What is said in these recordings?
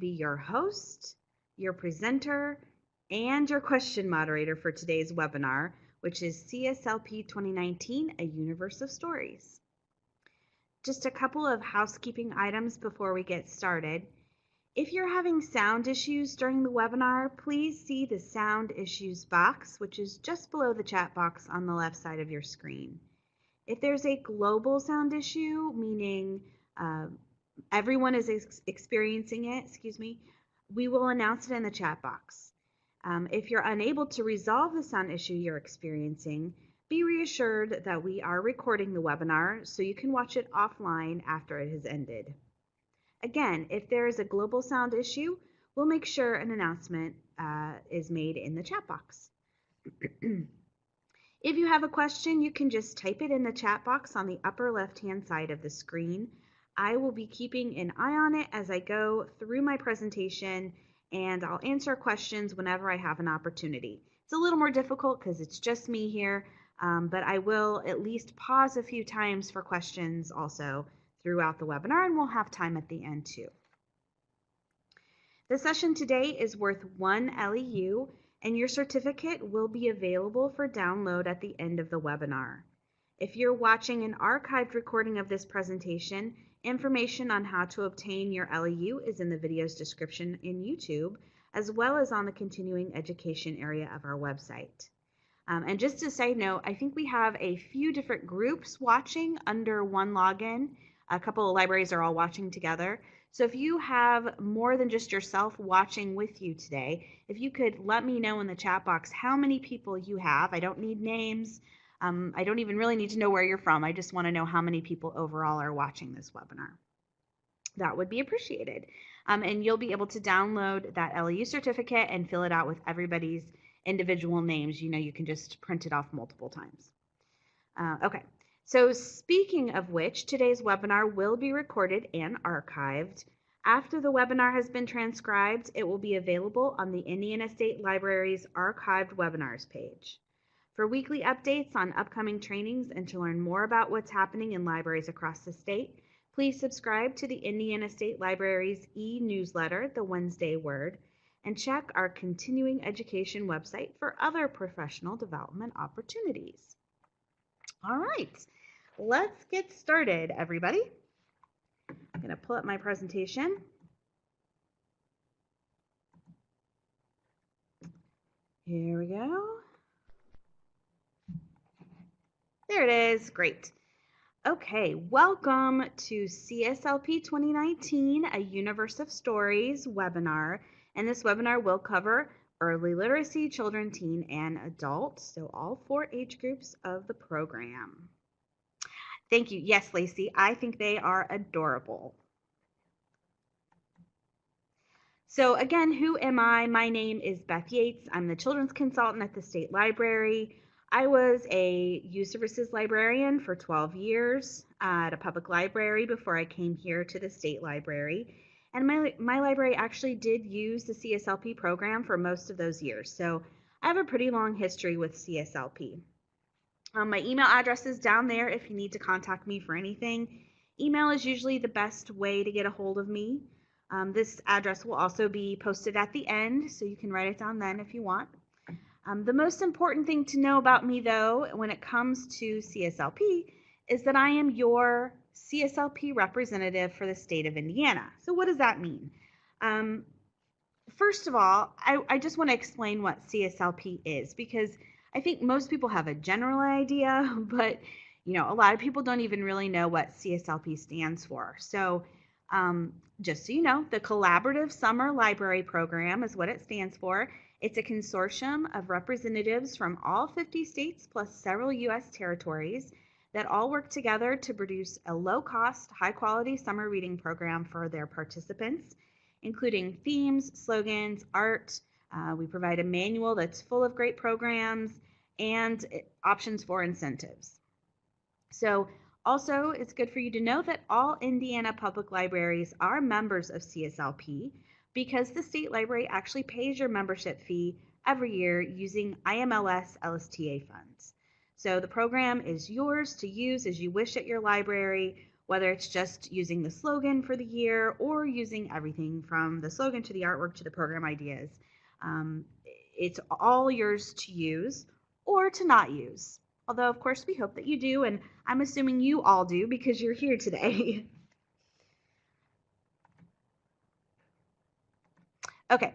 be your host, your presenter, and your question moderator for today's webinar, which is CSLP 2019, A Universe of Stories. Just a couple of housekeeping items before we get started. If you're having sound issues during the webinar, please see the sound issues box, which is just below the chat box on the left side of your screen. If there's a global sound issue, meaning everyone is experiencing it, we will announce it in the chat box. If you're unable to resolve the sound issue you're experiencing, be reassured that we are recording the webinar so you can watch it offline after it has ended. Again, if there is a global sound issue, we'll make sure an announcement is made in the chat box. If you have a question, you can just type it in the chat box on the upper left-hand side of the screen. I will be keeping an eye on it as I go through my presentation, and I'll answer questions whenever I have an opportunity. It's a little more difficult because it's just me here, but I will at least pause a few times for questions also throughout the webinar, and we'll have time at the end too. The session today is worth 1 LEU, and your certificate will be available for download at the end of the webinar. If you're watching an archived recording of this presentation, information on how to obtain your LEU is in the video's description in YouTube, as well as on the continuing education area of our website. And just a side note, I think we have a few different groups watching under one login. A couple of libraries are all watching together. So if you have more than just yourself watching with you today, if you could let me know in the chat box how many people you have. I don't need names. I don't even really need to know where you're from. I just want to know how many people overall are watching this webinar. That would be appreciated. And you'll be able to download that LEU certificate and fill it out with everybody's individual names. You know, you can just print it off multiple times. Okay. So speaking of which, today's webinar will be recorded and archived. After the webinar has been transcribed, it will be available on the Indiana State Library's archived webinars page. For weekly updates on upcoming trainings and to learn more about what's happening in libraries across the state, please subscribe to the Indiana State Library's e-newsletter, The Wednesday Word, and check our continuing education website for other professional development opportunities. All right, let's get started, everybody. I'm going to pull up my presentation. Here we go. There it is. Great. Okay, welcome to CSLP 2019, A Universe of Stories webinar. And this webinar will cover early literacy, children, teen, and adult, so all 4 age groups of the program. Thank you. Yes, Lacey, I think they are adorable. So again, who am I? My name is Beth Yates. I'm the children's consultant at the State Library. I was a youth services librarian for 12 years at a public library before I came here to the State Library. And my library actually did use the CSLP program for most of those years. So I have a pretty long history with CSLP. My email address is down there if you need to contact me for anything. Email is usually the best way to get a hold of me. This address will also be posted at the end, so you can write it down then if you want. The most important thing to know about me, though, when it comes to CSLP, is that I am your CSLP representative for the state of Indiana. So what does that mean? First of all, I just want to explain what CSLP is, because I think most people have a general idea, but a lot of people don't even really know what CSLP stands for. So just so you know, the Collaborative Summer Library Program is what it stands for. It's a consortium of representatives from all 50 states plus several U.S. territories that all work together to produce a low-cost, high-quality summer reading program for their participants, including themes, slogans, art. We provide a manual that's full of great programs and options for incentives. So also, it's good for you to know that all Indiana public libraries are members of CSLP because the state library actually pays your membership fee every year using IMLS LSTA funds. So the program is yours to use as you wish at your library, whether it's just using the slogan for the year or using everything from the slogan to the artwork to the program ideas. It's all yours to use or to not use. Although, of course, we hope that you do, and I'm assuming you all do because you're here today. Okay,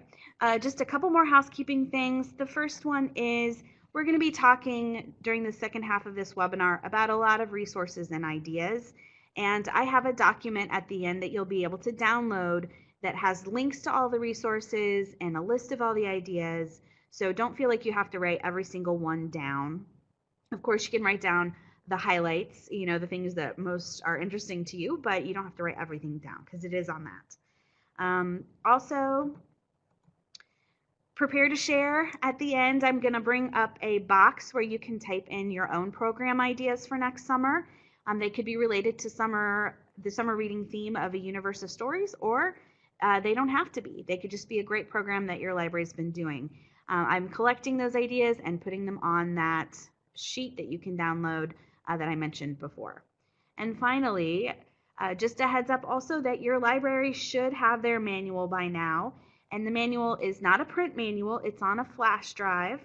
just a couple more housekeeping things. The first one is we're going to be talking during the second half of this webinar about a lot of resources and ideas. And I have a document at the end that you'll be able to download that has links to all the resources and a list of all the ideas. So don't feel like you have to write every single one down. Of course, you can write down the highlights, the things that most are interesting to you, but you don't have to write everything down because it is on that. Also, prepare to share. At the end, I'm going to bring up a box where you can type in your own program ideas for next summer. They could be related to the summer reading theme of A Universe of Stories, or they don't have to be. They could just be a great program that your library's been doing. I'm collecting those ideas and putting them on that sheet that you can download that I mentioned before. And finally, just a heads up also that your library should have their manual by now. And the manual is not a print manual, it's on a flash drive.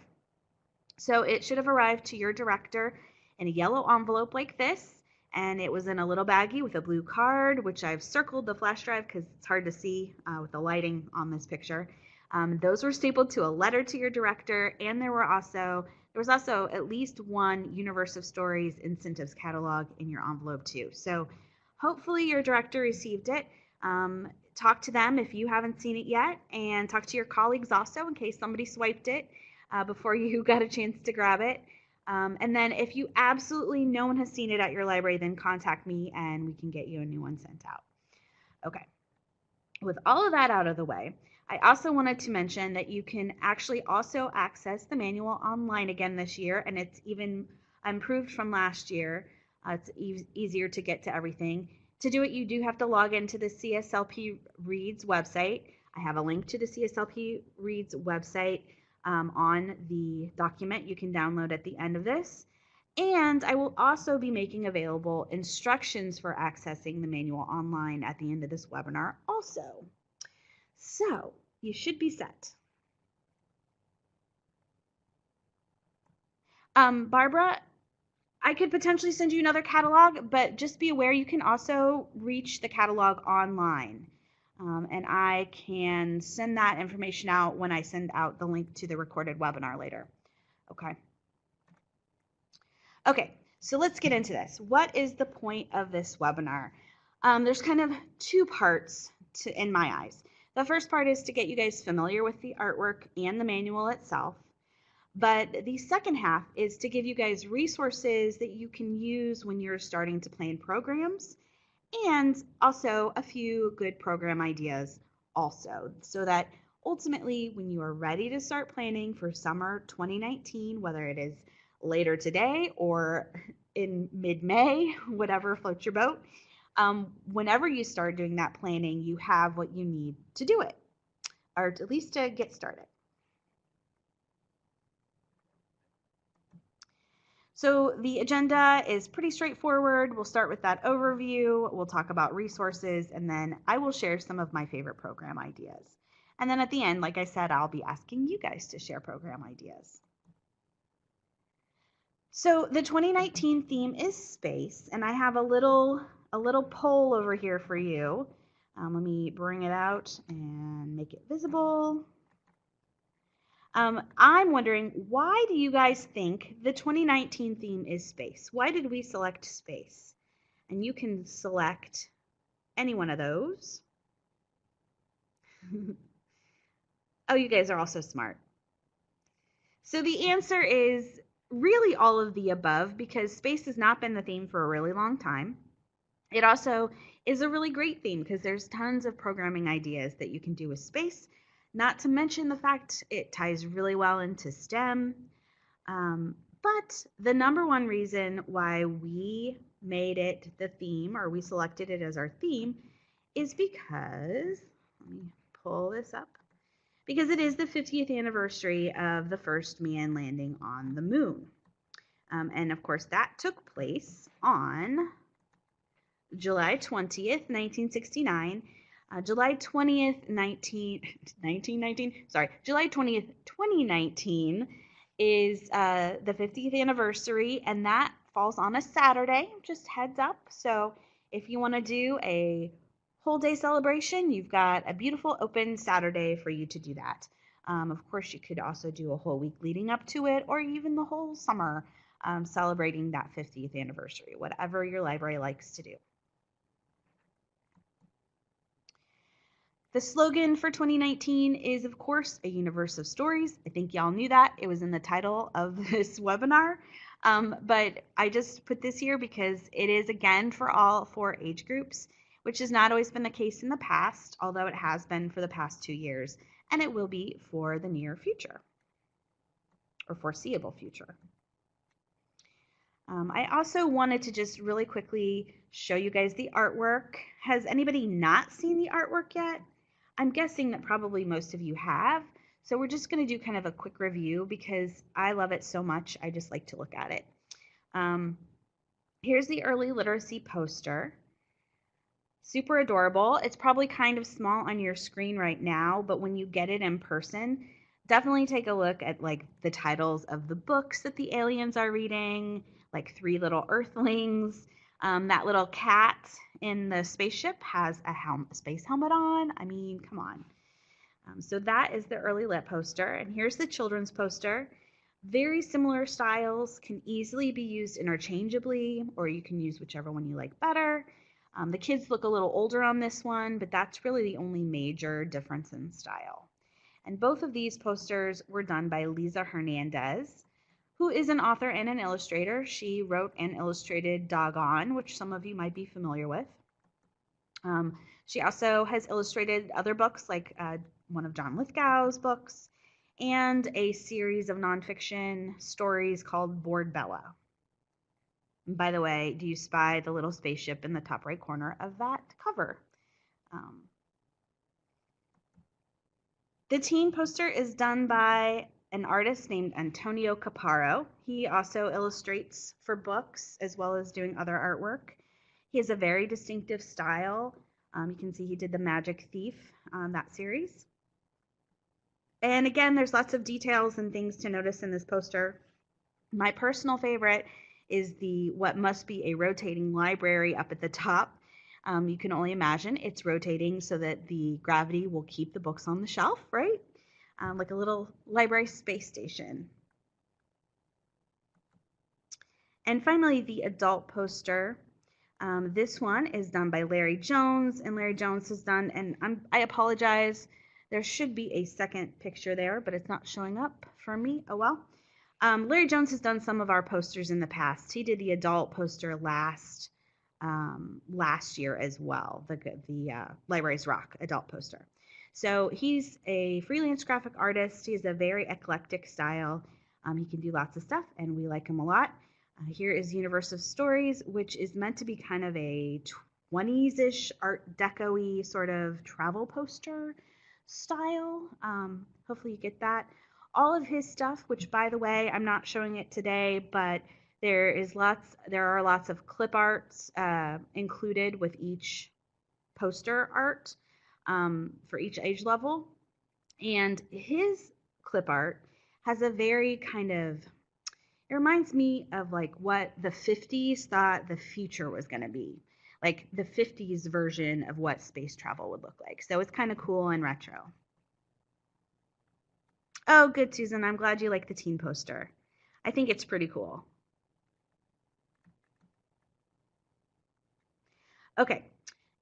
So it should have arrived to your director in a yellow envelope like this, and it was in a little baggie with a blue card, which I've circled the flash drive because it's hard to see with the lighting on this picture. Those were stapled to a letter to your director, and there was also at least one Universe of Stories incentives catalog in your envelope too. So hopefully your director received it. Talk to them if you haven't seen it yet, and talk to your colleagues also in case somebody swiped it before you got a chance to grab it. And then if you absolutely no one has seen it at your library, then contact me and we can get you a new one sent out. Okay, with all of that out of the way, I also wanted to mention that you can actually also access the manual online again this year, and it's even improved from last year. It's easier to get to everything. To do it, you do have to log into the CSLP Reads website. I have a link to the CSLP Reads website on the document you can download at the end of this. And I will also be making available instructions for accessing the manual online at the end of this webinar also. So you should be set. Barbara, I could potentially send you another catalog, but just be aware you can also reach the catalog online. And I can send that information out when I send out the link to the recorded webinar later. Okay, so let's get into this. What is the point of this webinar? There's kind of two parts in my eyes. The first part is to get you guys familiar with the artwork and the manual itself. But the second half is to give you guys resources that you can use when you're starting to plan programs, and also a few good program ideas also, so that ultimately when you are ready to start planning for summer 2019, whether it is later today or in mid-May, whatever floats your boat, whenever you start doing that planning, you have what you need to do it, or at least to get started. So the agenda is pretty straightforward. We'll start with that overview. We'll talk about resources, and then I will share some of my favorite program ideas. And then at the end, like I said, I'll be asking you guys to share program ideas. So the 2019 theme is space, and I have a little poll over here for you. Let me bring it out and make it visible. I'm wondering, why do you guys think the 2019 theme is space? Why did we select space? And you can select any one of those. Oh, you guys are also smart. So the answer is really all of the above, because space has not been the theme for a really long time. It also is a really great theme because there's tons of programming ideas that you can do with space. Not to mention the fact it ties really well into STEM. But the number one reason why we made it the theme, or we selected it as our theme, is because, let me pull this up, because it is the 50th anniversary of the first man landing on the moon. And of course that took place on July 20th, 1969. July 20th, 1919, sorry, July 20th, 2019 is the 50th anniversary, and that falls on a Saturday, just heads up. So if you want to do a whole day celebration, you've got a beautiful open Saturday for you to do that. Of course, you could also do a whole week leading up to it, or even the whole summer celebrating that 50th anniversary, whatever your library likes to do. The slogan for 2019 is, of course, a universe of stories. I think y'all knew that. It was in the title of this webinar. But I just put this here because it is, again, for all 4 age groups, which has not always been the case in the past, although it has been for the past 2 years, and it will be for the near future or foreseeable future. I also wanted to just really quickly show you guys the artwork. Has anybody not seen the artwork yet? I'm guessing that probably most of you have. So we're just going to do kind of a quick review because I love it so much. I just like to look at it. Here's the early literacy poster. Super adorable. It's probably kind of small on your screen right now, but when you get it in person, definitely take a look at like the titles of the books that the aliens are reading, like 3 Little Earthlings. That little cat in the spaceship has a space helmet on. I mean, come on. So that is the early lit poster. And here's the children's poster. Very similar styles, can easily be used interchangeably, or you can use whichever one you like better. The kids look a little older on this one, but that's really the only major difference in style. And both of these posters were done by Lisa Hernandez, who is an author and an illustrator. She wrote and illustrated Doggone, which some of you might be familiar with. She also has illustrated other books, like one of John Lithgow's books, and a series of nonfiction stories called Bored Bella. And by the way, do you spy the little spaceship in the top right corner of that cover? The teen poster is done by an artist named Antonio Caparo. He also illustrates for books as well as doing other artwork. He has a very distinctive style. You can see he did The Magic Thief, that series. And again, there's lots of details and things to notice in this poster. My personal favorite is the what must be a rotating library up at the top. You can only imagine it's rotating so that the gravity will keep the books on the shelf, right? Like a little library space station. And finally, the adult poster. This one is done by Larry Jones, and Larry Jones has done, and I apologize, there should be a second picture there, but it's not showing up for me. Oh well. Larry Jones has done some of our posters in the past. He did the adult poster last year as well, the Libraries Rock adult poster. So he's a freelance graphic artist. He has a very eclectic style. He can do lots of stuff, and we like him a lot. Here is Universe of Stories, which is meant to be kind of a 20s-ish Art Deco-y sort of travel poster style. Hopefully you get that. All of his stuff, which by the way, I'm not showing it today, but there are lots of clip arts included with each poster art for each age level. And his clip art has a very kind of, it reminds me of like what the 50s thought the future was going to be, like the 50s version of what space travel would look like. So it's kind of cool and retro. Oh, good, Susan. I'm glad you like the teen poster. I think it's pretty cool. Okay.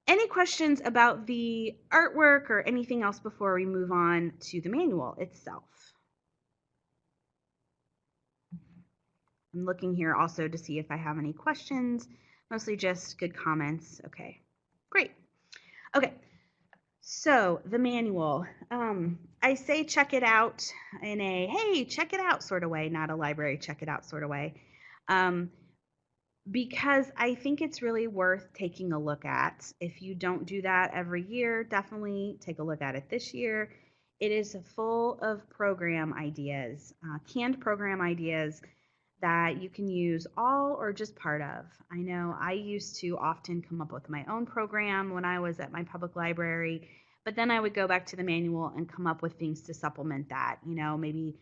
Any questions about the artwork or anything else before we move on to the manual itself? I'm looking here also to see if I have any questions, mostly just good comments. Okay, great. Okay, so the manual. I say check it out in a, hey, check it out sort of way, not a library check it out sort of way. Because I think it's really worth taking a look at. If you don't do that every year, definitely take a look at it this year. It is full of program ideas, canned program ideas that you can use all or just part of. I know I used to often come up with my own program when I was at my public library, but then I would go back to the manual and come up with things to supplement that, maybe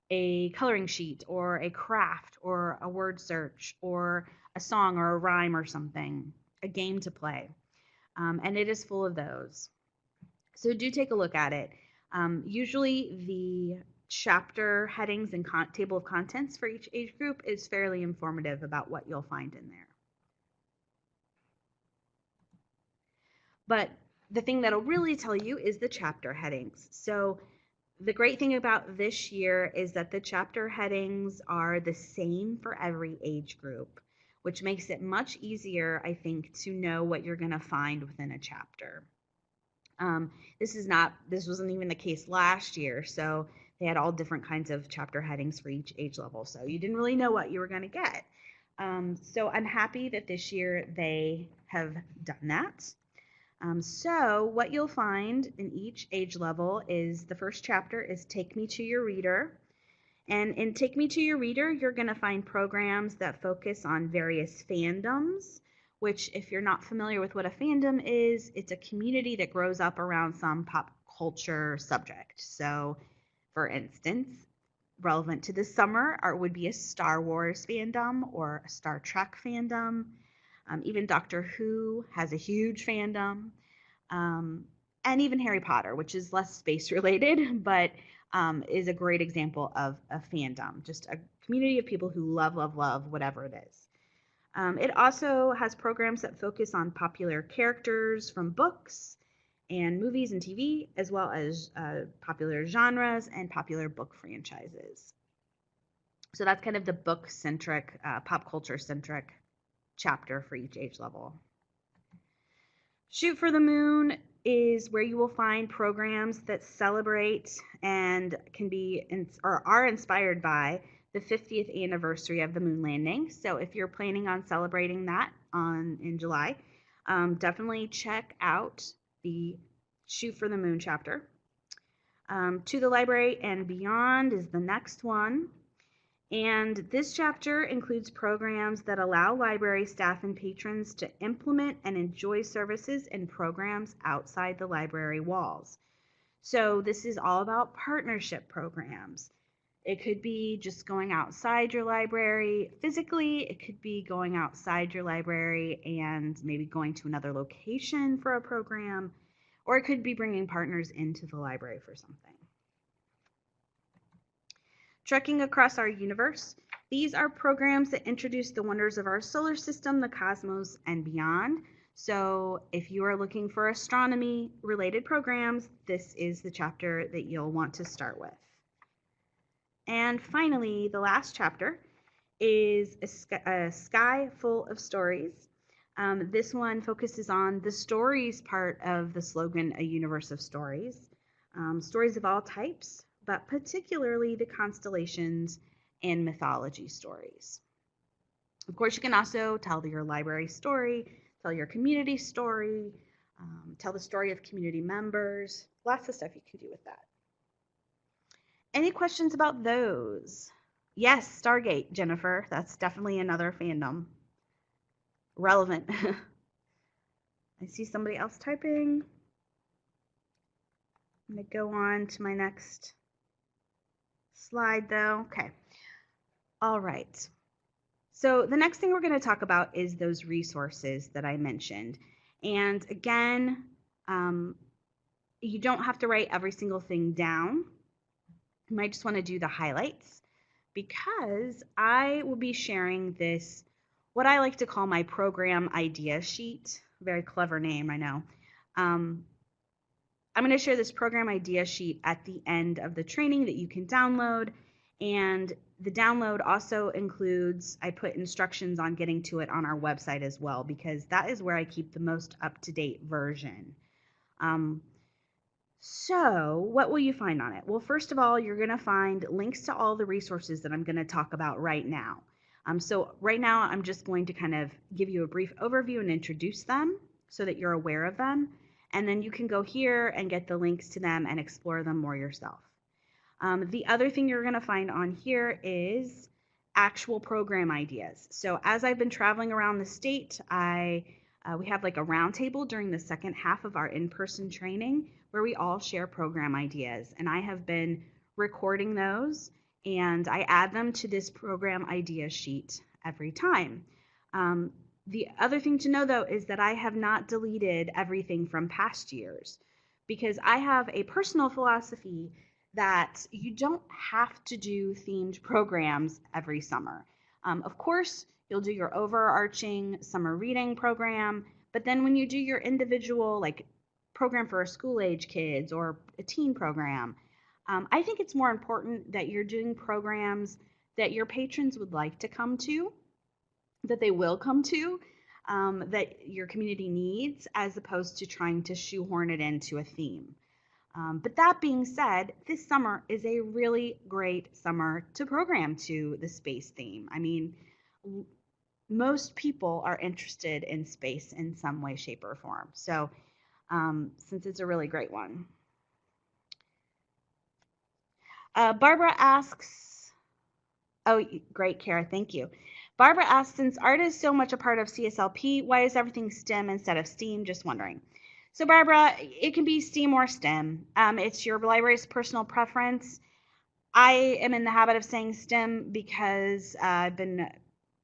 a coloring sheet or a craft or a word search or a song or a rhyme or something, a game to play. And it is full of those. So do take a look at it. Usually the chapter headings and table of contents for each age group is fairly informative about what you'll find in there. But the thing that'll really tell you is the chapter headings. So the great thing about this year is that the chapter headings are the same for every age group, which makes it much easier, I think, to know what you're going to find within a chapter. This wasn't even the case last year, so they had all different kinds of chapter headings for each age level, so you didn't really know what you were going to get. So I'm happy that this year they have done that. So what you'll find in each age level is the first chapter is Take Me to Your Reader. And in Take Me to Your Reader, you're going to find programs that focus on various fandoms, which if you're not familiar with what a fandom is, it's a community that grows up around some pop culture subject. So for instance, relevant to this summer would be a Star Wars fandom or a Star Trek fandom. Even Doctor Who has a huge fandom. And even Harry Potter, which is less space related, but is a great example of a fandom, just a community of people who love whatever it is. It also has programs that focus on popular characters from books and movies and TV, as well as popular genres and popular book franchises. So that's kind of the book-centric, pop culture-centric chapter for each age level. Shoot for the Moon is where you will find programs that celebrate and can be or are inspired by the 50th anniversary of the moon landing. So if you're planning on celebrating that in July, definitely check out the Shoot for the Moon chapter. To the Library and Beyond is the next one. And this chapter includes programs that allow library staff and patrons to implement and enjoy services and programs outside the library walls. So this is all about partnership programs. It could be just going outside your library physically. It could be going outside your library and maybe going to another location for a program, or it could be bringing partners into the library for something. Trekking Across Our Universe. These are programs that introduce the wonders of our solar system, the cosmos, and beyond. So if you are looking for astronomy-related programs, this is the chapter that you'll want to start with. And finally, the last chapter is a Sky Full of Stories. This one focuses on the stories part of the slogan, A Universe of Stories. Stories of all types, but particularly the constellations and mythology stories. Of course, you can also tell your library story, tell your community story, tell the story of community members. Lots of stuff you can do with that. Any questions about those? Yes, Stargate, Jennifer. That's definitely another fandom. Relevant. I see somebody else typing. I'm going to go on to my next slide though. Okay. All right. So the next thing we're going to talk about is those resources that I mentioned. And again, you don't have to write every single thing down. You might just want to do the highlights because I will be sharing this, what I like to call my program idea sheet. Very clever name, I know. I'm going to share this program idea sheet at the end of the training that you can download. And the download also includes, I put instructions on getting to it on our website as well, because that is where I keep the most up-to-date version. So what will you find on it? Well, first of all, you're going to find links to all the resources that I'm going to talk about right now. So right now, I'm just going to kind of give you a brief overview and introduce them so that you're aware of them. And then you can go here and get the links to them and explore them more yourself. The other thing you're going to find on here is actual program ideas. So as I've been traveling around the state, we have like a roundtable during the second half of our in-person training where we all share program ideas. And I have been recording those, and I add them to this program idea sheet every time. The other thing to know, though, is that I have not deleted everything from past years, because I have a personal philosophy that you don't have to do themed programs every summer. Of course, you'll do your overarching summer reading program, but then when you do your individual, like, program for school age kids or a teen program, I think it's more important that you're doing programs that your patrons would like to come to, that they will come to, that your community needs, as opposed to trying to shoehorn it into a theme. But that being said, this summer is a really great summer to program to the space theme. I mean, most people are interested in space in some way, shape, or form. So since it's a really great one. Barbara asks, oh, great, Kara, thank you. Barbara asks, since art is so much a part of CSLP, why is everything STEM instead of STEAM? Just wondering. So Barbara, it can be STEAM or STEM. It's your library's personal preference. I am in the habit of saying STEM because I've been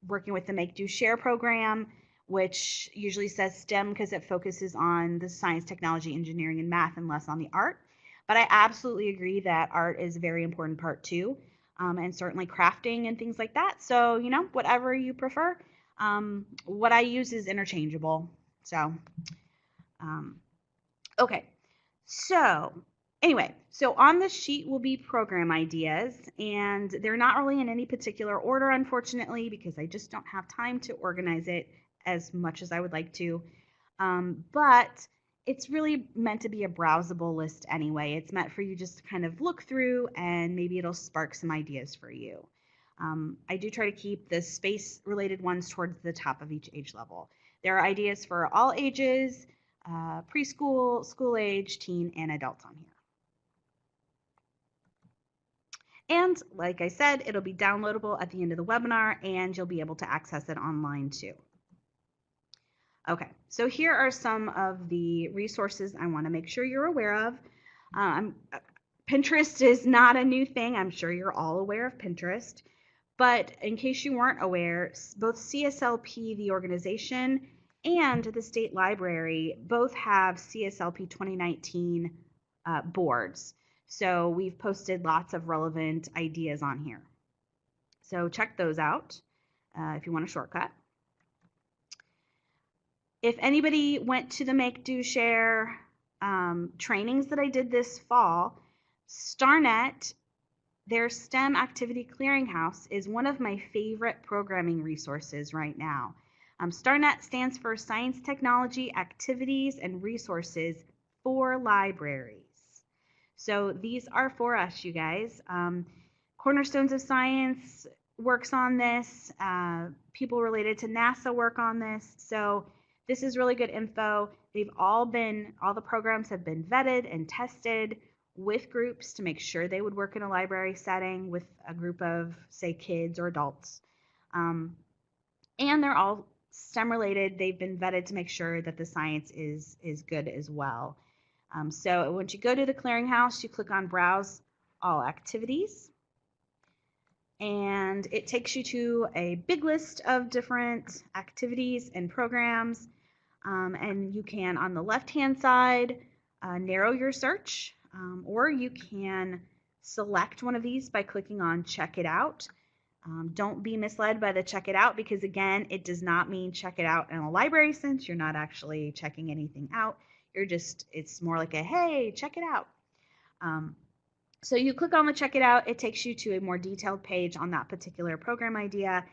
working with the Make Do Share program, which usually says STEM because it focuses on the science, technology, engineering, and math, and less on the art. But I absolutely agree that art is a very important part too, and certainly crafting and things like that. So, whatever you prefer. What I use is interchangeable. So, okay. So, anyway, so on the sheet will be program ideas, and they're not really in any particular order, unfortunately, because I just don't have time to organize it as much as I would like to. But it's really meant to be a browsable list anyway. It's meant for you just to kind of look through, and maybe it'll spark some ideas for you. I do try to keep the space-related ones towards the top of each age level. There are ideas for all ages, preschool, school age, teen, and adults on here. And like I said, it'll be downloadable at the end of the webinar, and you'll be able to access it online too. Okay, so here are some of the resources I want to make sure you're aware of. Pinterest is not a new thing. I'm sure you're all aware of Pinterest. But in case you weren't aware, both CSLP, the organization, and the state library both have CSLP 2019 boards. So we've posted lots of relevant ideas on here. So check those out if you want a shortcut. If anybody went to the Make Do Share trainings that I did this fall, StarNet, their STEM Activity Clearinghouse, is one of my favorite programming resources right now. StarNet stands for Science, Technology, Activities, and Resources for Libraries. So these are for us, you guys. Cornerstones of Science works on this. People related to NASA work on this. So this is really good info. All the programs have been vetted and tested with groups to make sure they would work in a library setting with a group of, say, kids or adults. And they're all STEM related. They've been vetted to make sure that the science is good as well. So once you go to the clearinghouse, you click on Browse All Activities, and it takes you to a big list of different activities and programs. And you can, on the left-hand side, narrow your search, or you can select one of these by clicking on Check It Out. Don't be misled by the check it out, because again, it does not mean check it out in a library sense. You're not actually checking anything out. It's more like a, hey, check it out. So you click on the check it out, it takes you to a more detailed page on that particular program idea,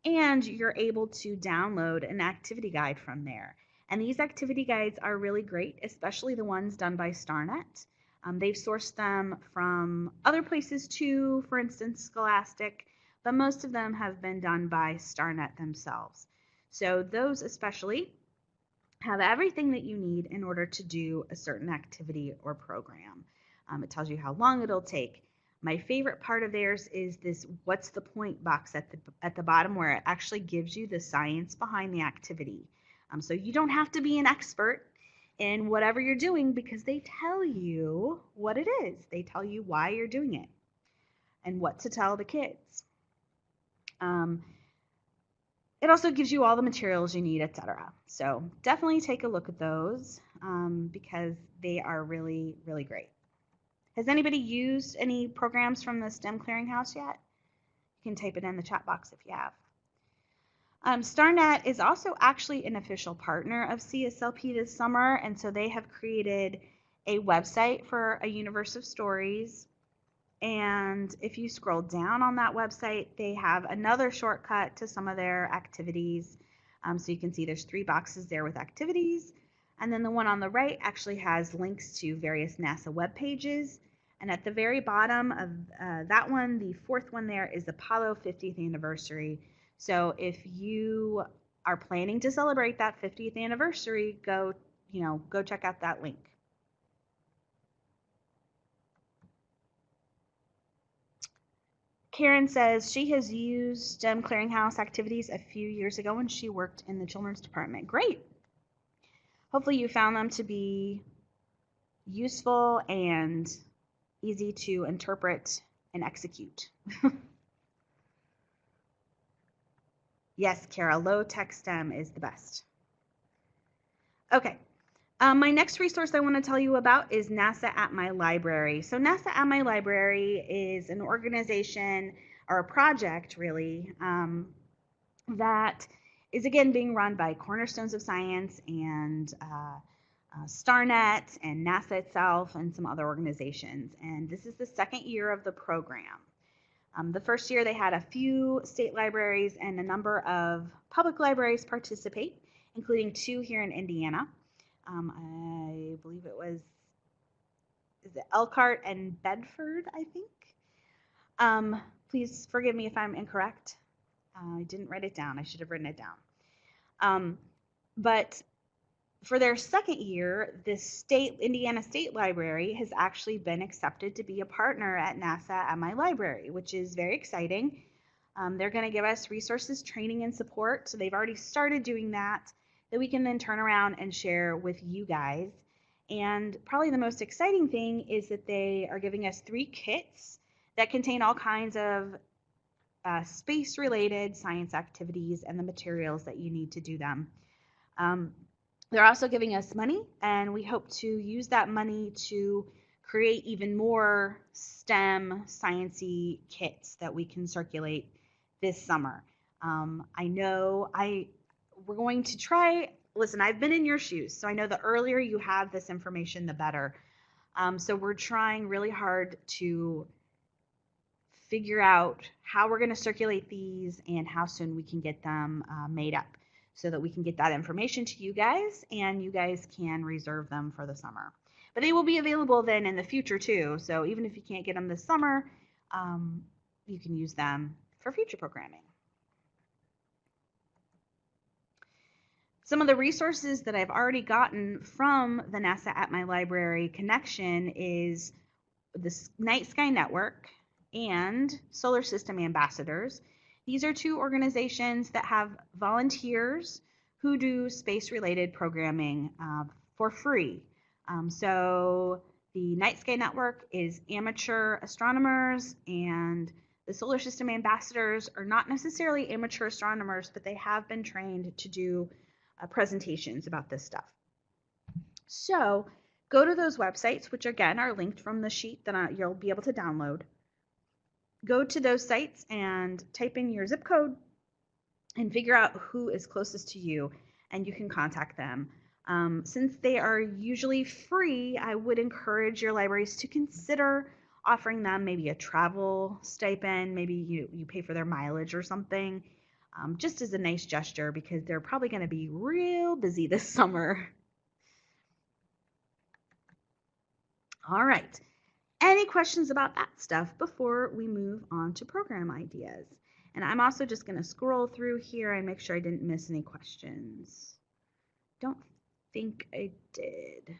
and you're able to download an activity guide from there. And these activity guides are really great, especially the ones done by StarNet. They've sourced them from other places too, for instance, Scholastic, but most of them have been done by StarNet themselves. So those especially have everything that you need in order to do a certain activity or program. It tells you how long it'll take. My favorite part of theirs is this what's the point box at the bottom, where it actually gives you the science behind the activity. So you don't have to be an expert in whatever you're doing, because they tell you what it is. They tell you why you're doing it and what to tell the kids. It also gives you all the materials you need, etc. So definitely take a look at those because they are really, really great. Has anybody used any programs from the STEM Clearinghouse yet? You can type it in the chat box if you have. StarNet is also actually an official partner of CSLP this summer, and so they have created a website for a universe of stories. And if you scroll down on that website, they have another shortcut to some of their activities. So you can see there's 3 boxes there with activities. And then the one on the right actually has links to various NASA web pages. And at the very bottom of that one, the 4th one there is Apollo 50th anniversary. So if you are planning to celebrate that 50th anniversary, go check out that link. Karen says she has used STEM Clearinghouse activities a few years ago when she worked in the children's department. Great. Hopefully you found them to be useful and easy to interpret and execute. Yes, Kara, low-tech STEM is the best. Okay. My next resource I want to tell you about is NASA at My Library. So NASA at My Library is an organization, or a project really, that is again being run by Cornerstones of Science and StarNet and NASA itself and some other organizations. And this is the 2nd year of the program. The first year they had a few state libraries and a number of public libraries participate, including 2 here in Indiana. I believe it was, is it Elkhart and Bedford, I think. Please forgive me if I'm incorrect. I didn't write it down. I should have written it down. But for their 2nd year, the Indiana State Library has actually been accepted to be a partner at NASA at My Library, which is very exciting. They're going to give us resources, training, and support. So they've already started doing that we can then turn around and share with you guys. And probably the most exciting thing is that they are giving us 3 kits that contain all kinds of space-related science activities and the materials that you need to do them. They're also giving us money, and we hope to use that money to create even more STEM science-y kits that we can circulate this summer. I know we're going to try, listen, I've been in your shoes, so I know the earlier you have this information, the better. So we're trying really hard to figure out how we're going to circulate these and how soon we can get them made up so that we can get that information to you guys and you guys can reserve them for the summer. But they will be available then in the future too. So even if you can't get them this summer, you can use them for future programming. Some of the resources that I've already gotten from the NASA at My Library connection is the Night Sky Network and Solar System Ambassadors. These are 2 organizations that have volunteers who do space-related programming for free. So the Night Sky Network is amateur astronomers, and the Solar System Ambassadors are not necessarily amateur astronomers, but they have been trained to do presentations about this stuff. So go to those websites, which again are linked from the sheet that you'll be able to download. Go to those sites and type in your zip code and figure out who is closest to you, and you can contact them. Since they are usually free, I would encourage your libraries to consider offering them maybe a travel stipend. Maybe you pay for their mileage or something, just as a nice gesture, because they're probably going to be real busy this summer. All right. Any questions about that stuff before we move on to program ideas? And I'm also just going to scroll through here and make sure I didn't miss any questions. Don't think I did.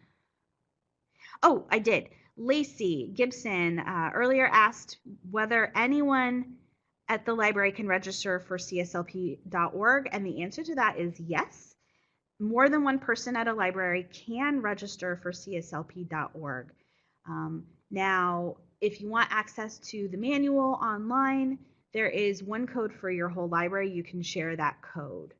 Oh, I did. Lacey Gibson earlier asked whether anyone at the library can register for CSLP.org, and the answer to that is yes. More than one person at a library can register for CSLP.org. Now, if you want access to the manual online, there is one code for your whole library. You can share that code.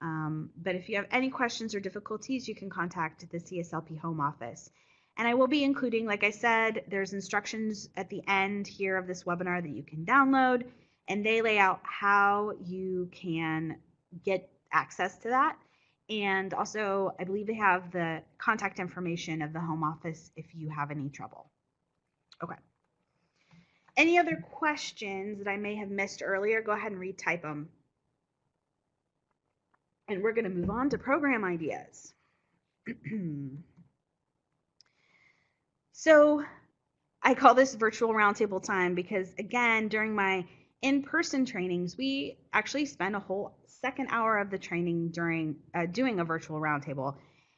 But if you have any questions or difficulties, you can contact the CSLP Home Office. And I will be including, like I said, there's instructions at the end here of this webinar that you can download, and they lay out how you can get access to that. And also, I believe they have the contact information of the Home Office if you have any trouble. Okay. Any other questions that I may have missed earlier? Go ahead and retype them. And we're going to move on to program ideas. So I call this virtual roundtable time because, again, during my in-person trainings, we actually spend a whole second hour of the training during doing a virtual roundtable.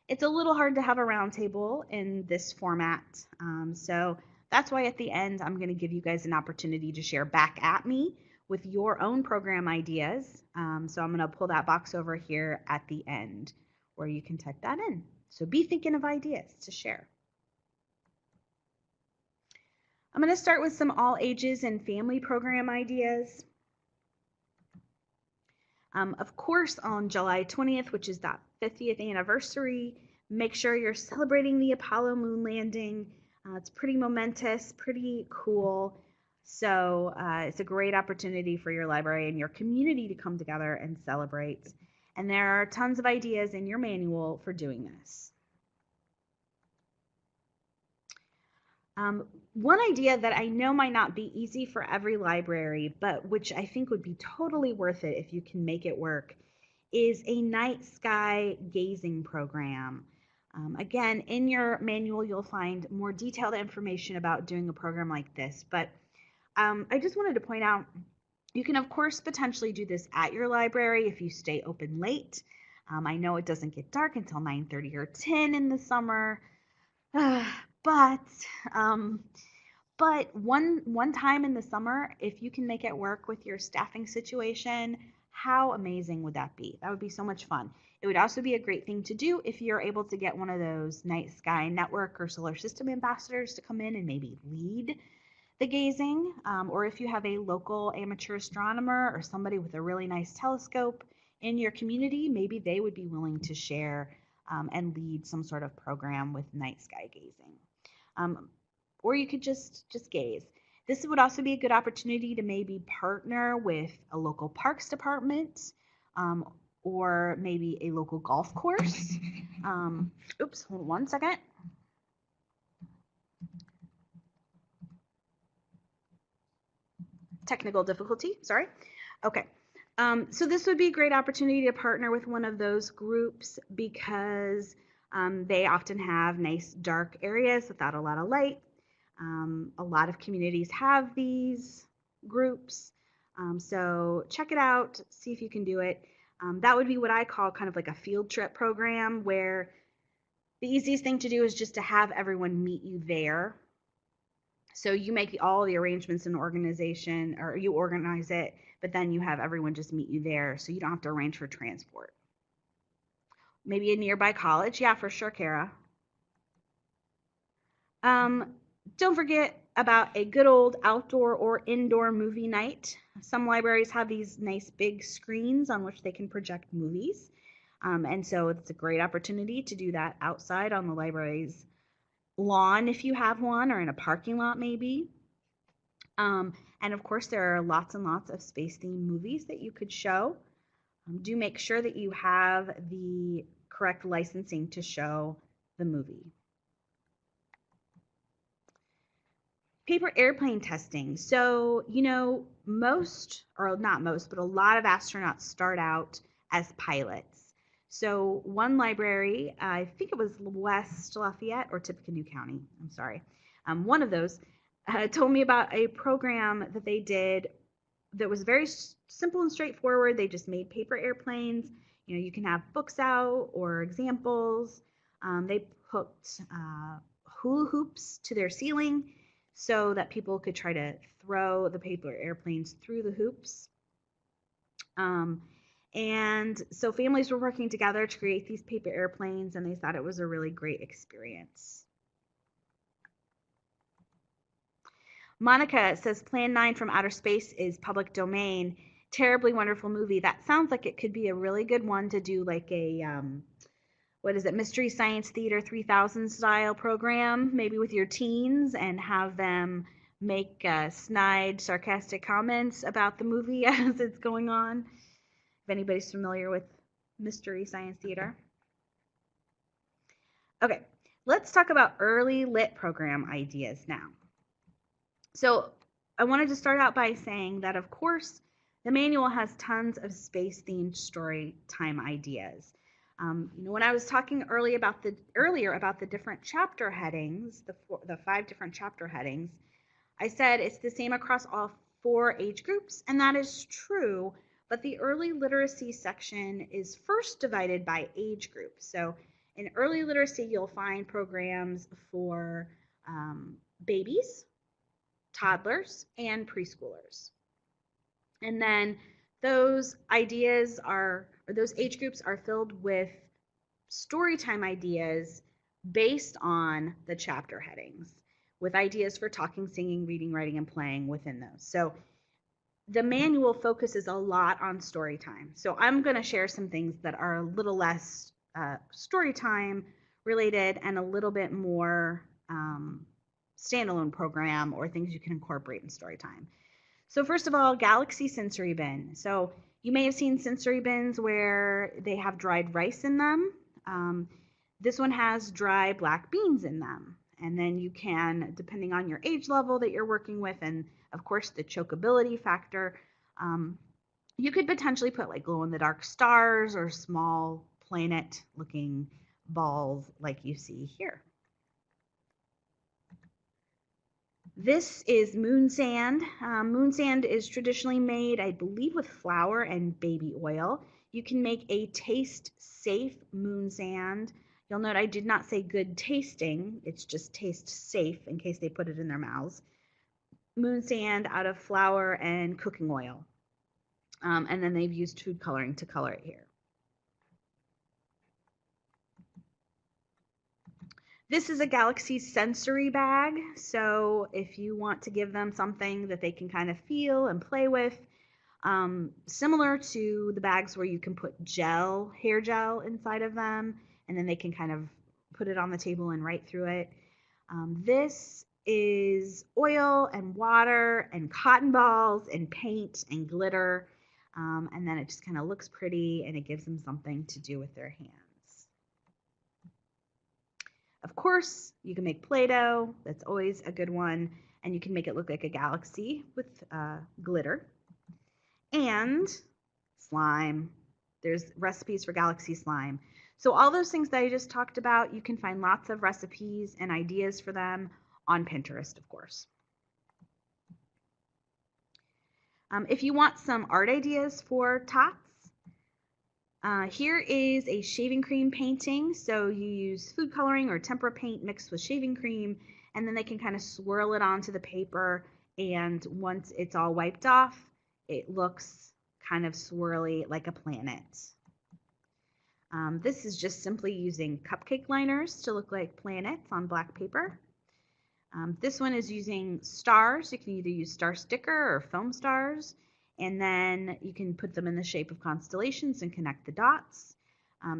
It's a little hard to have a roundtable in this format. So that's why at the end, I'm going to give you guys an opportunity to share back at me with your own program ideas. So I'm going to pull that box over here at the end where you can type that in. So be thinking of ideas to share. I'm going to start with some all ages and family program ideas. Of course, on July 20th, which is that 50th anniversary, make sure you're celebrating the Apollo moon landing. It's pretty momentous, pretty cool. So it's a great opportunity for your library and your community to come together and celebrate. And there are tons of ideas in your manual for doing this. One idea that I know might not be easy for every library, but which I think would be totally worth it if you can make it work, is a night sky gazing program. Again, in your manual, you'll find more detailed information about doing a program like this, but I just wanted to point out, you can, of course, potentially do this at your library if you stay open late. I know it doesn't get dark until 9:30 or 10 in the summer, but one time in the summer, if you can make it work with your staffing situation, how amazing would that be? That would be so much fun. It would also be a great thing to do if you're able to get one of those Night Sky Network or Solar System ambassadors to come in and maybe lead the gazing, or if you have a local amateur astronomer or somebody with a really nice telescope in your community, maybe they would be willing to share and lead some sort of program with night sky gazing. Or you could just gaze. This would also be a good opportunity to maybe partner with a local parks department or maybe a local golf course. Oops, hold on one second. Technical difficulty, sorry. Okay. So this would be a great opportunity to partner with one of those groups because they often have nice dark areas without a lot of light. A lot of communities have these groups. So check it out, see if you can do it. That would be what I call kind of like a field trip program where the easiest thing to do is just to have everyone meet you there. So you make all the arrangements in the organization, or you organize it, but then you have everyone just meet you there so you don't have to arrange for transport. Maybe a nearby college. Yeah, for sure, Kara. Don't forget about a good old outdoor or indoor movie night. Some libraries have these nice big screens on which they can project movies. And so it's a great opportunity to do that outside on the library's lawn if you have one, or in a parking lot maybe. And of course, there are lots and lots of space-themed movies that you could show. Do make sure that you have the correct licensing to show the movie. Paper airplane testing. So, you know, most, or not most, but a lot of astronauts start out as pilots. So one library, I think it was West Lafayette or Tippecanoe County, I'm sorry, one of those, told me about a program that they did that was very simple and straightforward. They just made paper airplanes. You know, you can have books out or examples. They hooked hula hoops to their ceiling so that people could try to throw the paper airplanes through the hoops. And so families were working together to create these paper airplanes, and they thought it was a really great experience. Monica says Plan 9 from Outer Space is public domain. Terribly wonderful movie. That sounds like it could be a really good one to do like a, what is it, Mystery Science Theater 3000 style program, maybe with your teens, and have them make snide, sarcastic comments about the movie as it's going on. If anybody's familiar with Mystery Science Theater. Okay, let's talk about early lit program ideas now. So I wanted to start out by saying that, of course, the manual has tons of space-themed story time ideas. When I was talking earlier about the different chapter headings, the 5 different chapter headings, I said it's the same across all 4 age groups, and that is true, but the early literacy section is first divided by age group. So in early literacy, you'll find programs for babies, toddlers, and preschoolers. And then those ideas those age groups are filled with storytime ideas based on the chapter headings, with ideas for talking, singing, reading, writing, and playing within those. So the manual focuses a lot on story time. So I'm going to share some things that are a little less story time related and a little bit more standalone program or things you can incorporate in story time. So first of all, Galaxy Sensory Bin. So you may have seen sensory bins where they have dried rice in them. This one has dry black beans in them. And then you can, depending on your age level that you're working with, and of course the chokeability factor, you could potentially put like glow-in-the-dark stars or small planet-looking balls like you see here. This is moon sand. Moon sand is traditionally made, I believe, with flour and baby oil. You can make a taste-safe moon sand. You'll note I did not say good tasting. It's just taste safe in case they put it in their mouths. Moon sand out of flour and cooking oil. And then they've used food coloring to color it here. This is a Galaxy sensory bag. So if you want to give them something that they can kind of feel and play with, similar to the bags where you can put hair gel inside of them, and then they can kind of put it on the table and write through it. This is oil and water and cotton balls and paint and glitter. And then it just kind of looks pretty and it gives them something to do with their hands. Of course, you can make Play-Doh. That's always a good one. And you can make it look like a galaxy with glitter. And slime. There's recipes for galaxy slime. So all those things that I just talked about, you can find lots of recipes and ideas for them on Pinterest, of course. If you want some art ideas for tots, here is a shaving cream painting. So you use food coloring or tempera paint mixed with shaving cream, and then they can kind of swirl it onto the paper. And once it's all wiped off, it looks kind of swirly like a planet. This is just simply using cupcake liners to look like planets on black paper. This one is using stars. You can either use star sticker or foam stars, and then you can put them in the shape of constellations and connect the dots.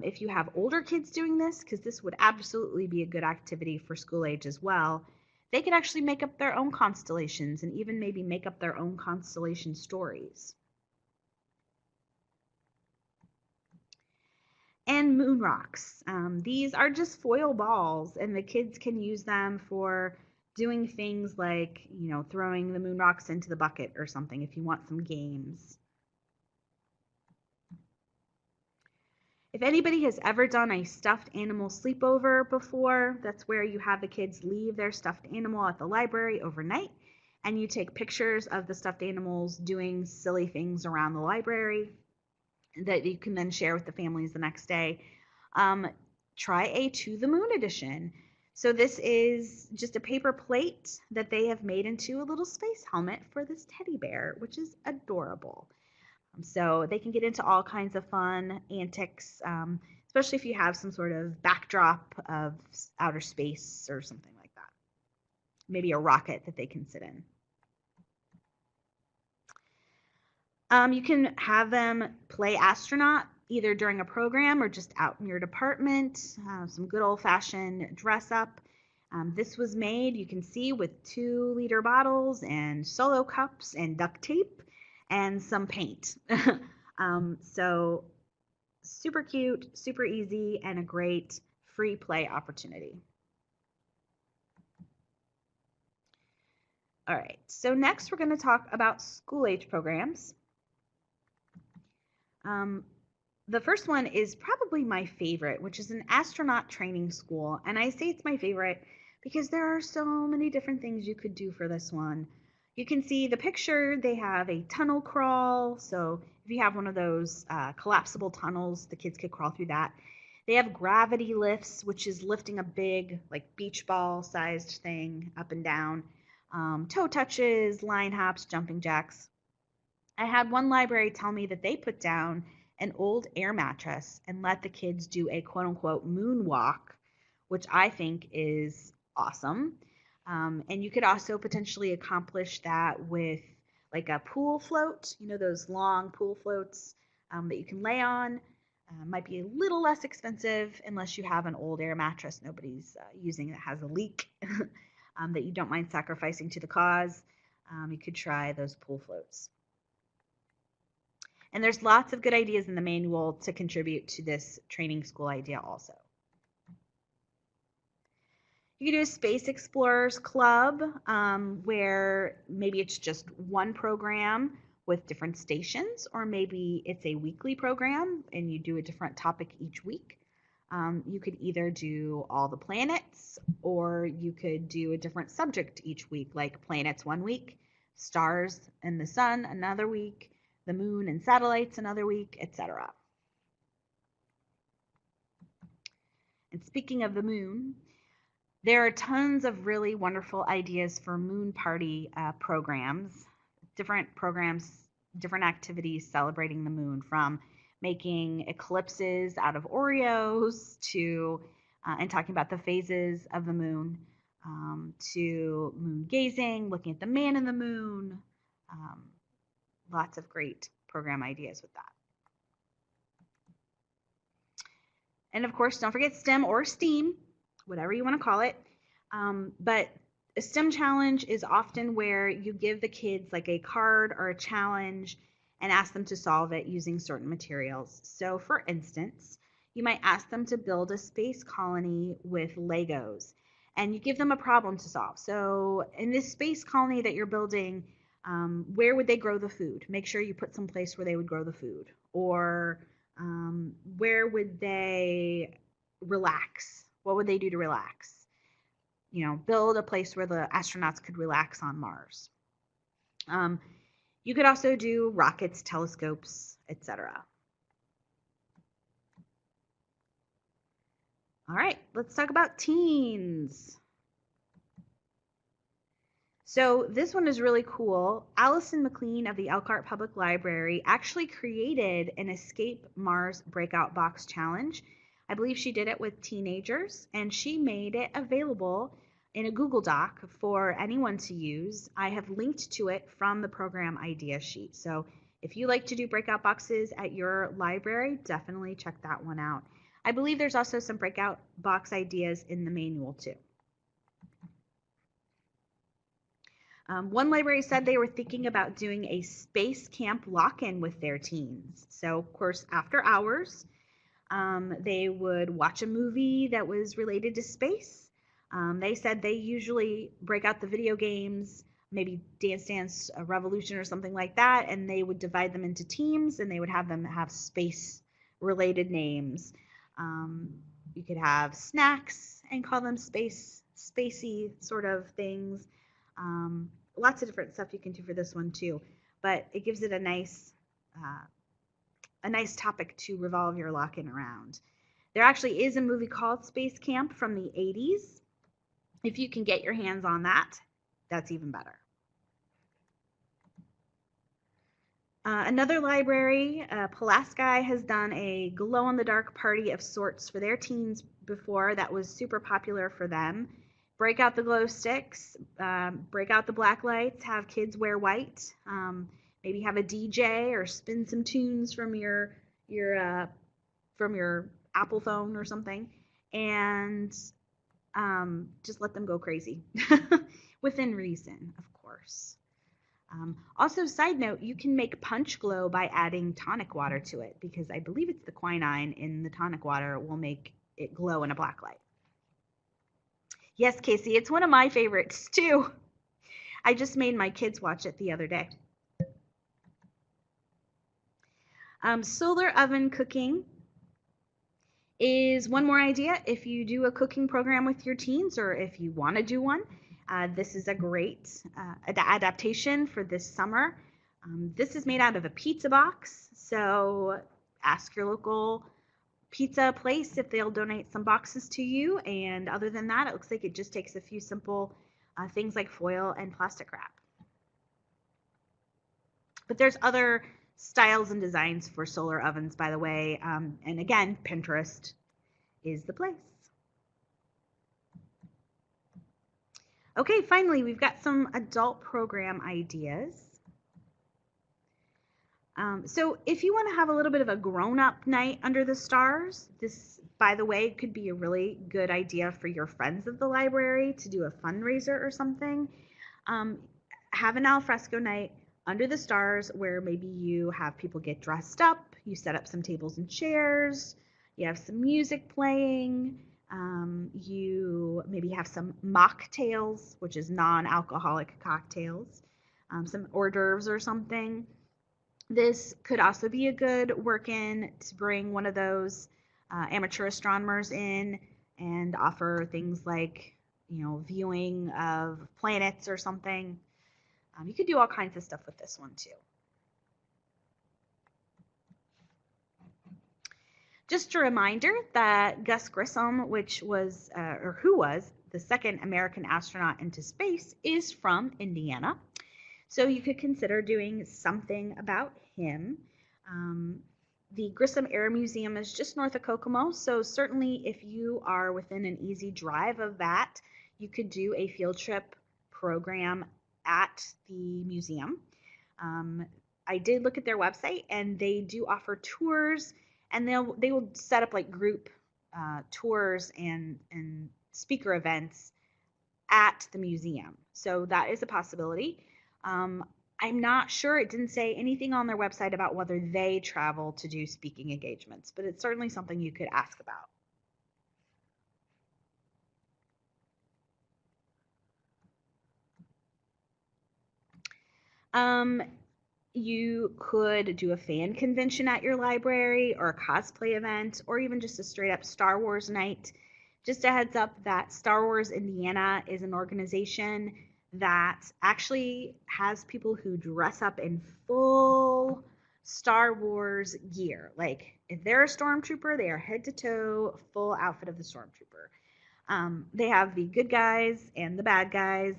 If you have older kids doing this, because this would absolutely be a good activity for school age as well, they could actually make up their own constellations and even maybe make up their own constellation stories. And moon rocks. These are just foil balls, and the kids can use them for doing things like, throwing the moon rocks into the bucket or something if you want some games. If anybody has ever done a stuffed animal sleepover before, that's where you have the kids leave their stuffed animal at the library overnight, and you take pictures of the stuffed animals doing silly things around the library that you can then share with the families the next day. Try a To the Moon edition. So this is just a paper plate that they have made into a little space helmet for this teddy bear, which is adorable. So they can get into all kinds of fun antics, especially if you have some sort of backdrop of outer space or something like that. Maybe a rocket that they can sit in. You can have them play astronaut either during a program or just out in your department. Some good old-fashioned dress up. This was made, you can see, with 2-liter bottles and Solo cups and duct tape and some paint. So super cute, super easy, and a great free play opportunity. All right, so next we're going to talk about school-age programs. The first one is probably my favorite, which is an astronaut training school. And I say it's my favorite because there are so many different things you could do for this one. You can see the picture, they have a tunnel crawl. So if you have one of those collapsible tunnels, the kids could crawl through that. They have gravity lifts, which is lifting a big, like beach ball sized thing up and down. Toe touches, line hops, jumping jacks. I had one library tell me that they put down an old air mattress and let the kids do a quote unquote moonwalk, which I think is awesome. And you could also potentially accomplish that with like a pool float, you know, those long pool floats that you can lay on. Might be a little less expensive unless you have an old air mattress nobody's using that has a leak that you don't mind sacrificing to the cause. You could try those pool floats. And there's lots of good ideas in the manual to contribute to this training school idea also. You could do a Space Explorers Club where maybe it's just one program with different stations, or maybe it's a weekly program and you do a different topic each week. You could either do all the planets, or you could do a different subject each week, like planets one week, stars and the sun another week, the moon and satellites another week, etc. And speaking of the moon, there are tons of really wonderful ideas for moon party programs, different activities celebrating the moon, from making eclipses out of Oreos to, and talking about the phases of the moon, to moon gazing, looking at the man in the moon. Lots of great program ideas with that. And of course, don't forget STEM or STEAM, whatever you want to call it. But a STEM challenge is often where you give the kids like a card or a challenge and ask them to solve it using certain materials. So for instance, you might ask them to build a space colony with Legos, and you give them a problem to solve. So in this space colony that you're building, where would they grow the food? Make sure you put some place where they would grow the food. Or where would they relax? What would they do to relax? You know, build a place where the astronauts could relax on Mars. You could also do rockets, telescopes, etc. All right, let's talk about teens. So this one is really cool. Allison McLean of the Elkhart Public Library actually created an Escape Mars Breakout Box Challenge. I believe she did it with teenagers, and she made it available in a Google Doc for anyone to use. I have linked to it from the program idea sheet. So if you like to do breakout boxes at your library, definitely check that one out. I believe there's also some breakout box ideas in the manual too. One library said they were thinking about doing a space camp lock-in with their teens. So, of course, after hours, they would watch a movie that was related to space. They said they usually break out the video games, maybe Dance Dance Revolution or something like that, and they would divide them into teams, and they would have them have space-related names. You could have snacks and call them spacey sort of things. Lots of different stuff you can do for this one too, but it gives it a nice topic to revolve your lock-in around. There actually is a movie called Space Camp from the 80s. If you can get your hands on that, that's even better. Another library, Pulaski, has done a glow-in-the-dark party of sorts for their teens before that was super popular for them. Break out the glow sticks, break out the black lights, have kids wear white, maybe have a DJ or spin some tunes from your Apple phone or something, and just let them go crazy within reason, of course. Also, side note, you can make punch glow by adding tonic water to it, because I believe it's the quinine in the tonic water will make it glow in a black light. Yes, Casey, it's one of my favorites too. I just made my kids watch it the other day. Solar oven cooking is one more idea if you do a cooking program with your teens, or if you want to do one. This is a great adaptation for this summer. This is made out of a pizza box, so ask your local pizza place if they'll donate some boxes to you, and other than that, it looks like it just takes a few simple things like foil and plastic wrap. But there's other styles and designs for solar ovens, by the way, and again, Pinterest is the place. Okay, finally, we've got some adult program ideas. So if you want to have a little bit of a grown-up night under the stars, this, by the way, could be a really good idea for your friends at the library to do a fundraiser or something. Have an alfresco night under the stars where maybe you have people get dressed up, you set up some tables and chairs, you have some music playing, you maybe have some mocktails, which is non-alcoholic cocktails, some hors d'oeuvres or something. This could also be a good work-in to bring one of those amateur astronomers in and offer things like, viewing of planets or something. You could do all kinds of stuff with this one too. Just a reminder that Gus Grissom, who was the second American astronaut into space, is from Indiana. So you could consider doing something about him. The Grissom Air Museum is just north of Kokomo, so certainly if you are within an easy drive of that, you could do a field trip program at the museum. I did look at their website, and they do offer tours, and they will set up like group tours and speaker events at the museum. So that is a possibility. I'm not sure. It didn't say anything on their website about whether they travel to do speaking engagements, but it's certainly something you could ask about. You could do a fan convention at your library, or a cosplay event, or even just a straight up Star Wars night. Just a heads up that Star Wars Indiana is an organization that actually has people who dress up in full Star Wars gear. Like if they're a stormtrooper, they are head to toe full outfit of the stormtrooper. They have the good guys and the bad guys,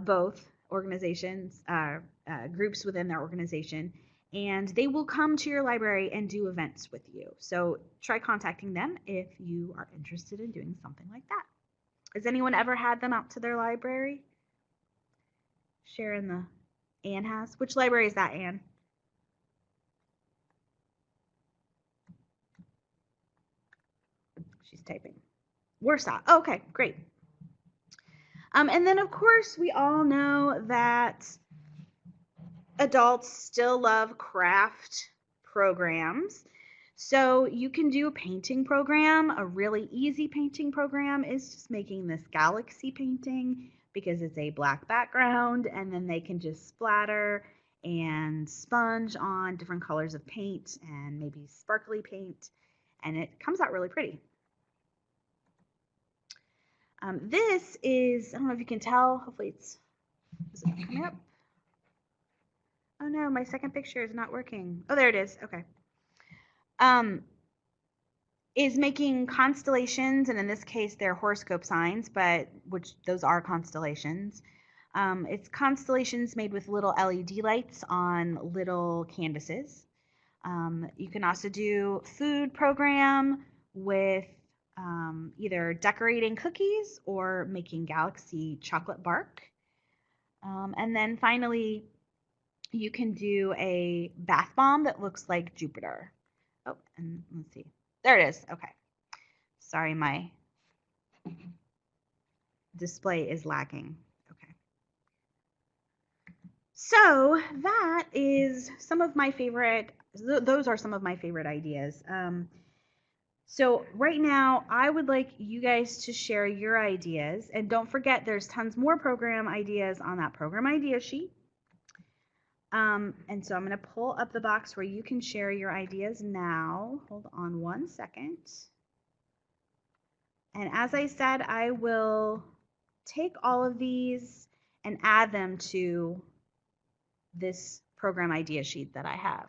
both organizations, groups within their organization, and they will come to your library and do events with you. So try contacting them if you are interested in doing something like that. Has anyone ever had them out to their library? Sharon, Anne has. Which library is that, Anne? She's typing. Warsaw. Oh, okay, great. And then, of course, we all know that adults still love craft programs. So you can do a painting program. A really easy painting program is just making this galaxy painting, because it's a black background, and then they can just splatter and sponge on different colors of paint and maybe sparkly paint, and it comes out really pretty. This is, I don't know if you can tell, hopefully is it coming up? Oh no, my second picture is not working. Oh, there it is. Okay. is making constellations, and in this case they're horoscope signs, but which those are constellations. It's constellations made with little LED lights on little canvases. You can also do food program with either decorating cookies or making galaxy chocolate bark. And then finally, you can do a bath bomb that looks like Jupiter. Oh, and let's see. There it is. Okay. Sorry, my display is lagging. Okay. So that is some of my favorite, those are some of my favorite ideas. So right now, I would like you guys to share your ideas. And don't forget, there's tons more program ideas on that program idea sheet. And so I'm going to pull up the box where you can share your ideas now. Hold on one second. And as I said, I will take all of these and add them to this program idea sheet that I have.